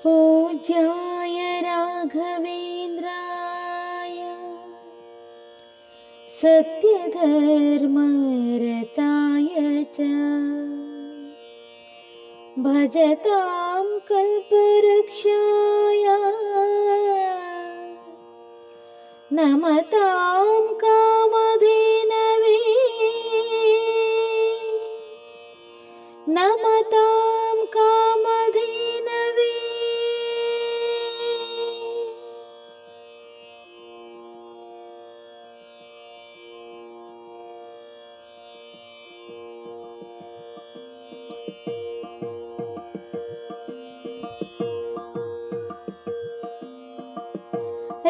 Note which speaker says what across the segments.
Speaker 1: पूज्याय राघवेन्द्राय सत्यधर्मरताय च भजतां कल्पवृक्षाय नमतां कामधेनवे नमतां कामधेनवे।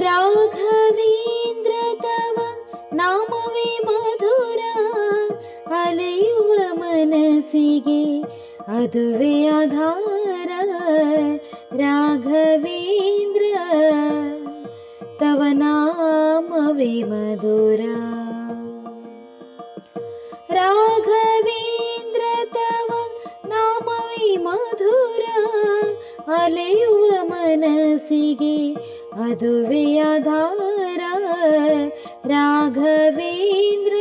Speaker 1: ರಾಘವೇಂದ್ರ ತವ ನಾಮವೇ ಮಧುರ, ಅಲೆಯುವ ಮನಸ್ಸಿಗೆ ಅದುವೇ ಆಧಾರ. ರಾಘವೇಂದ್ರ ತವ ನಾಮವೇ ಮಧುರ, ರಾಘವೇಂದ್ರ ತವ ನಾಮವೇ ಮಧುರ, ಅಲೆಯುವ ಮನಸ್ಸಿಗೆ ಅದುವೇ ಆಧಾರ. ರಾಘವೇಂದ್ರ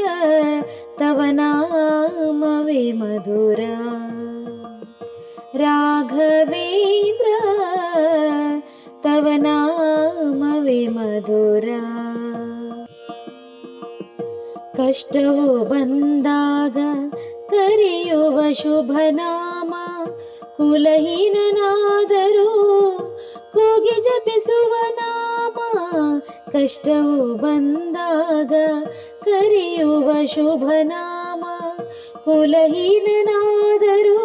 Speaker 1: ತವ ನಾಮವೇ ಮಧುರ, ರಾಘವೇಂದ್ರ ತವ ನಾಮವೇ ಮಧುರ. ಕಷ್ಟವು ಬಂದಾಗ ಕರೆಯುವ ಶುಭ ನಾಮ, ಕುಲಹೀನನಾದರೂ ಕೂಗಿ ಜಪಿಸುವ ನಾಮ. ಕಷ್ಟವು ಬಂದಾಗ ಕರೆಯುವ ಶುಭ ನಾಮ, ಕುಲಹೀನನಾದರೂ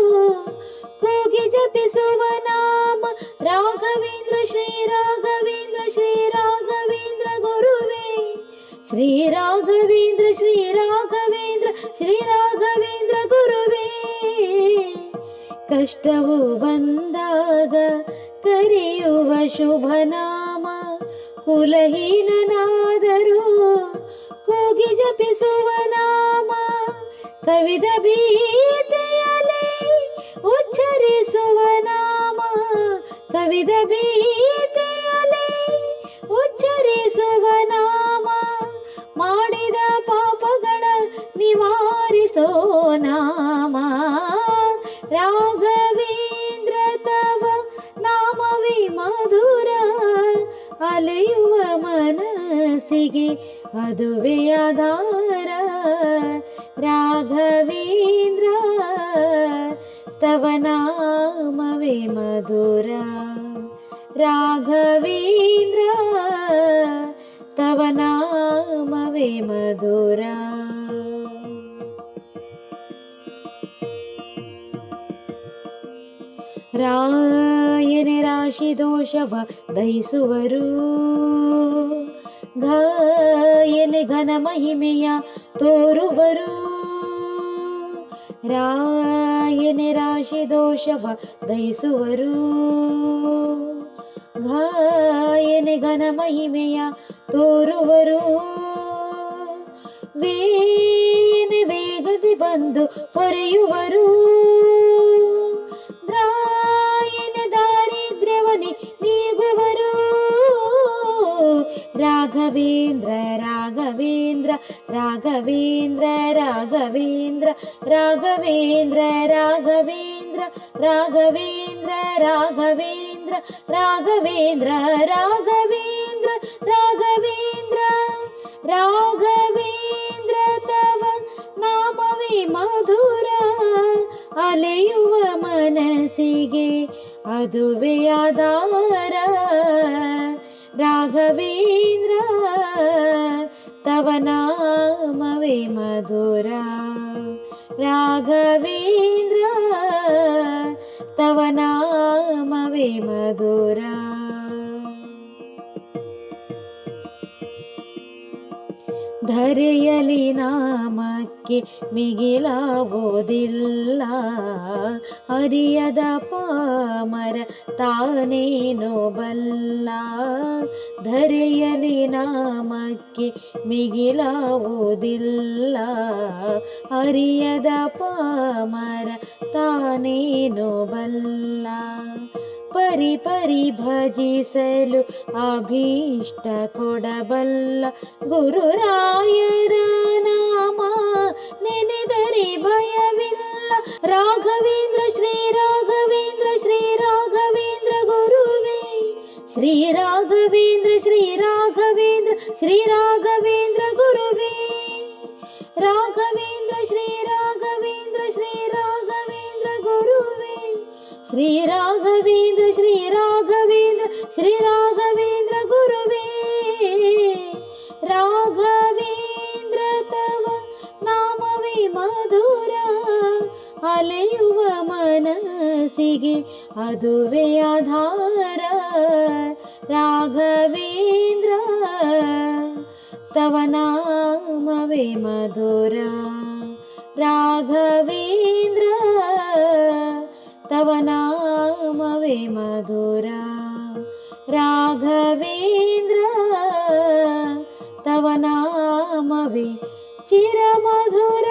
Speaker 1: ಕೂಗಿ ಜಪಿಸುವ ನಾಮ. ರಾಘವೇಂದ್ರ ಶ್ರೀ ರಾಘವೇಂದ್ರ ಶ್ರೀ ರಾಘವೇಂದ್ರ ಗುರುವೇ, ಶ್ರೀ ರಾಘವೇಂದ್ರ ಶ್ರೀ ರಾಘವೇಂದ್ರ ಶ್ರೀ ರಾಘವೇಂದ್ರ ಗುರುವೇ. ಕಷ್ಟವು ಬಂದಾಗ ಕರೆಯುವ ಶುಭ ನಾಮ, ಕುಲಹೀನನಾದರೂ ಕೂಗಿ ಜಪಿಸುವ ನಾಮ. ಕವಿದ ಭೀತಿಯಲೇ ಉಚ್ಚರಿಸುವ ನಾಮ, ಕವಿದ ಭೀತಿಯಲೇ ಉಚ್ಚರಿಸುವ ನಾಮ. ಮಾಡಿದ ಪಾಪಗಳ ನಿವಾರಿಸೋ ನಾಮ, ರಾಘವೇಂದ್ರ ತವ ನಾಮವೇ ಮಧುರ, ಅಲೆಯುವ ಮನಸ್ಸಿಗೆ ಅದುವೇ ಆಧಾರ. ರಾಘವೇಂದ್ರ ತವ ನಾಮವೇ ಮಧುರ, ರಾಘವೇಂದ್ರ ತವ ನಾಮವೇ ಮಧುರ. ರಾಯನೆ ರಾಶಿ ದೋಷವ ದಹಿಸುವರು, ಗಾಯನೆ ಘನ ಮಹಿಮೆಯ ತೋರುವರು. ರಾಯನೆ ರಾಶಿ ದೋಷವ ದಹಿಸುವರು, ಗಾಯನೆ ಘನ ಮಹಿಮೆಯ ತೋರುವರು. ವೇಯನೆ ವೇಗದಿ ಬಂದು ಪೊರೆಯುವರು, ದ್ರಾಯನೆ ದಾರಿದ್ರ್ಯವನಿ ನೀಗುವರು. ರಾಘವೇಂದ್ರ ರಾಘವೇಂದ್ರ ರಾಘವೇಂದ್ರ ರಾಘವೇಂದ್ರ ರಾಘವೇಂದ್ರ ರಾಘವೇಂದ್ರ ರಾಘವೇಂದ್ರ ರಾಘವೇಂದ್ರ ರಾಘವೇಂದ್ರ ರಾಘವೇಂದ್ರ ರಾಘವೇಂದ್ರ ರಾಘವೇಂದ್ರ ತವ ನಾಮವೇ ಮಧುರ, ಅಲೆಯುವ ಮನಸ್ಸಿಗೆ ಅದುವೇ ಆಧಾರ. ರಾಘವೇಂದ್ರ ತವ ನಾಮವೇ ಮಧುರ, ರಾಘವೇಂದ್ರ ತವ ನಾಮವೇ ಮಧುರ. ಧರೆಯಲಿ ನಾಮಕ್ಕೆ ಮಿಗಿಲಾವುದಿಲ್ಲ, ಹರಿಯದ ಪಾಮರ ತಾನೇನೋ ಬಲ್ಲ. ಧರೆಯಲಿ ನಾಮಕ್ಕೆ ಮಿಗಿಲಾವುದಿಲ್ಲ, ಹರಿಯದ ಪಾಮರ ತಾನೇನೋ ಬಲ್ಲ. ಪರಿ ಪರಿ ಭಜಿಸಲು ಅಭೀಷ್ಟ ಕೊಡಬಲ್ಲ ಗುರುರಾಯರ ನಾಮ ನೆನೆದರೆ ಭಯವಿಲ್ಲ. ರಾಘವೇಂದ್ರ ಶ್ರೀ ರಾಘವೇಂದ್ರ ಶ್ರೀ ರಾಘವೇಂದ್ರ ಗುರುವೇ, ಶ್ರೀ ರಾಘವೇಂದ್ರ ಶ್ರೀ ರಾಘವೇಂದ್ರ ಶ್ರೀ ರಾಘವೇಂದ್ರ ಗುರುವೇ, ರಾಘವೇಂದ್ರ ಶ್ರೀ ರಾಘವೇಂದ್ರ ಶ್ರೀ ರಾಘವೇಂದ್ರ ಗುರುವೇ, ಶ್ರೀ ರಾಘವೇಂದ್ರ ಶ್ರೀ ರಾಘವೇಂದ್ರ ಶ್ರೀ ರಾಘವೇಂದ್ರ ಗುರುವೇ. ರಾಘವೇಂದ್ರ ತವ ನಾಮವೇ ಮಧುರ, ಅಲೆಯುವ ಮನಸ್ಸಿಗೆ ಅದುವೇ ಆಧಾರ. ರಾಘವೇಂದ್ರ ತವ ನಾಮವೇ ಮಧುರ, ರಾಘವೇಂದ್ರ ತವ ನಾಮವೇ ಮಧುರ, ರಾಘವೇಂದ್ರ ತವ ನಾಮವೇ ಚಿರಮಧುರ.